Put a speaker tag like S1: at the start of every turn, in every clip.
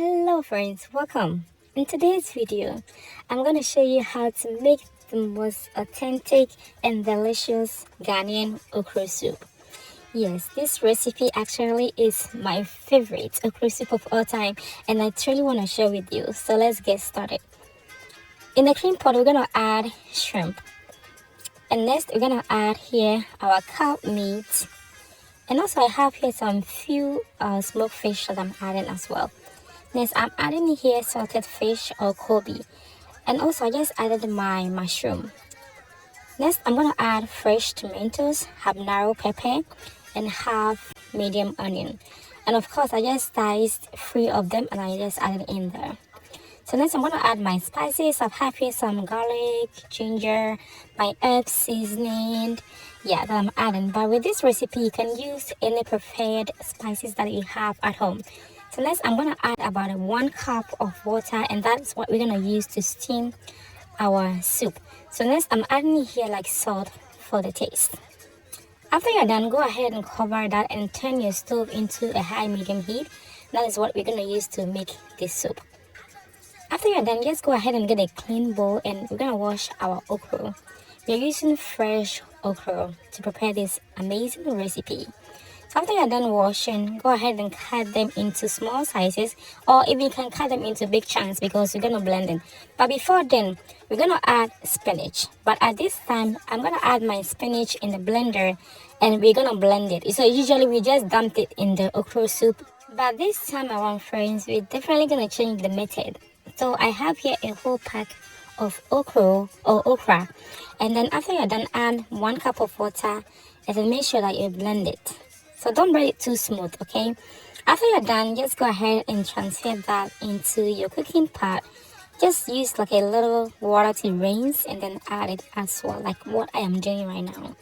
S1: Hello friends, welcome. In today's video, I'm going to show you how to make the most authentic and delicious Ghanaian okra soup. Yes, this recipe actually is my favorite okra soup of all time and I truly want to share with you. So let's get started. In the cream pot, we're going to add shrimp. And next, we're going to add here our cow meat. And also I have here some few smoked fish that I'm adding as well. Next, I'm adding here salted fish or Koobi. And also, I just added my mushroom. Next, I'm going to add fresh tomatoes, habanero pepper, and half medium onion. And of course, I just sliced 3 of them and I just added in there. So next, I'm going to add my spices. I have here some garlic, ginger, my herb seasoning. Yeah, that I'm adding. But with this recipe, you can use any preferred spices that you have at home. So next, I'm going to add about 1 cup of water, and that's what we're going to use to steam our soup. So next, I'm adding here like salt for the taste. After you're done, go ahead and cover that and turn your stove into a high medium heat. That is what we're going to use to make this soup. After you're done, just go ahead and get a clean bowl and we're going to wash our okra. We're using fresh okra to prepare this amazing recipe. So after you're done washing, go ahead and cut them into small sizes, or if you can cut them into big chunks because we're going to blend them. But before then, we're going to add spinach. But at this time, I'm going to add my spinach in the blender and we're going to blend it. So usually we just dump it in the okra soup. But this time around, friends, we're definitely going to change the method. So I have here a whole pack of okra. And then after you're done, add 1 cup of water and then make sure that you blend it. So don't blend it too smooth, okay? After you're done, just go ahead and transfer that into your cooking pot. Just use like a little water to rinse and then add it as well, like what I am doing right now.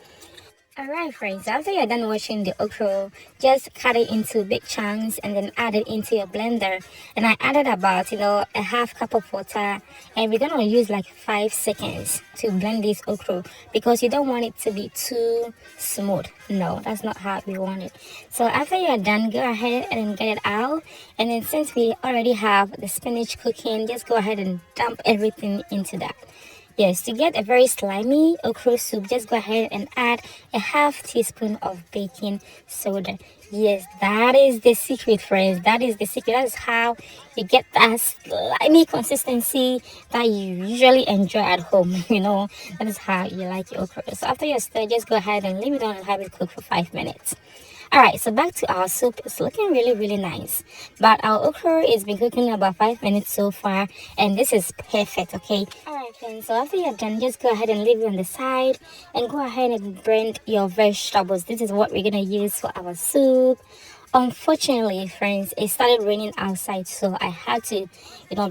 S1: Alright friends, after you're done washing the okra, just cut it into big chunks and then add it into your blender. And I added about, a half cup of water, and we're gonna use like 5 seconds to blend this okra because you don't want it to be too smooth. No, that's not how we want it. So after you're done, go ahead and get it out. And then since we already have the spinach cooking, just go ahead and dump everything into that. Yes, to get a very slimy okra soup, just go ahead and add a half teaspoon of baking soda. Yes, that is the secret, friends. That is the secret. That is how you get that slimy consistency that you usually enjoy at home. That is how you like your okra. So after you stir, just go ahead and leave it on and have it cook for 5 minutes. Alright, so back to our soup. It's looking really nice, but our okra has been cooking about 5 minutes so far, and this is perfect. Okay, alright friends, so after you're done, just go ahead and leave it on the side and go ahead and blend your vegetables. This is what we're gonna use for our soup. Unfortunately, friends, it started raining outside, so I had to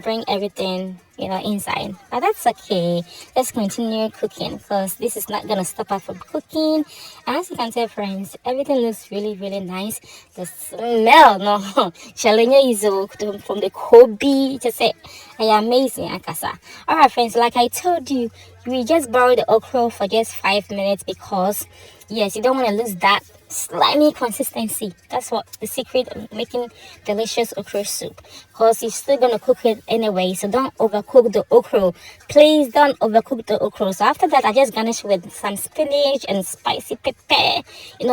S1: bring everything inside, but that's okay. Let's continue cooking because this is not gonna stop us from cooking. And as you can tell, friends, everything looks really nice. The smell, no challenge is from the Koobi, just say amazing akasa. All right friends, like I told you, we just boil the okra for just 5 minutes because yes, you don't want to lose that slimy consistency. That's what the secret of making delicious okra soup, because you're still gonna cook it anyway, so don't overcook the okra. Please don't overcook the okra. So after that, I just garnish with some spinach and spicy pepper,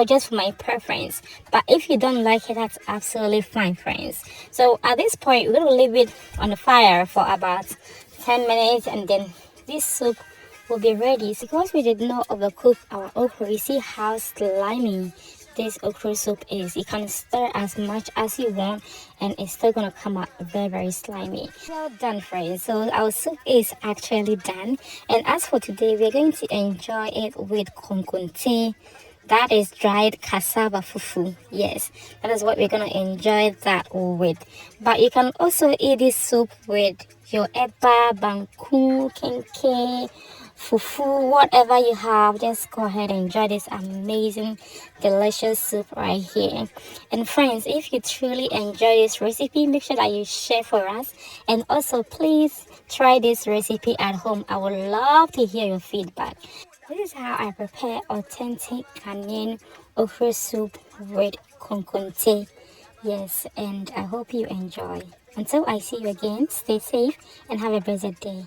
S1: just for my preference. But if you don't like it, that's absolutely fine, friends. So at this point, we're gonna leave it on the fire for about 10 minutes and then this soup will be ready. Because we did not overcook our okra, you see how slimy this okra soup is. You can stir as much as you want and it's still gonna come out very slimy. Well done, friends. So our soup is actually done, and as for today, we're going to enjoy it with Konkonte. That is dried cassava fufu. Yes, that is what we're gonna enjoy that with. But you can also eat this soup with your eba, banku, kenke, fufu, whatever you have. Just go ahead and enjoy this amazing delicious soup right here. And friends, if you truly enjoy this recipe, make sure that you share for us, and also please try this recipe at home. I would love to hear your feedback. This is how I prepare authentic Ghanaian okra soup with Konkonte. Yes, and I hope you enjoy. Until I see you again, stay safe and have a blessed day.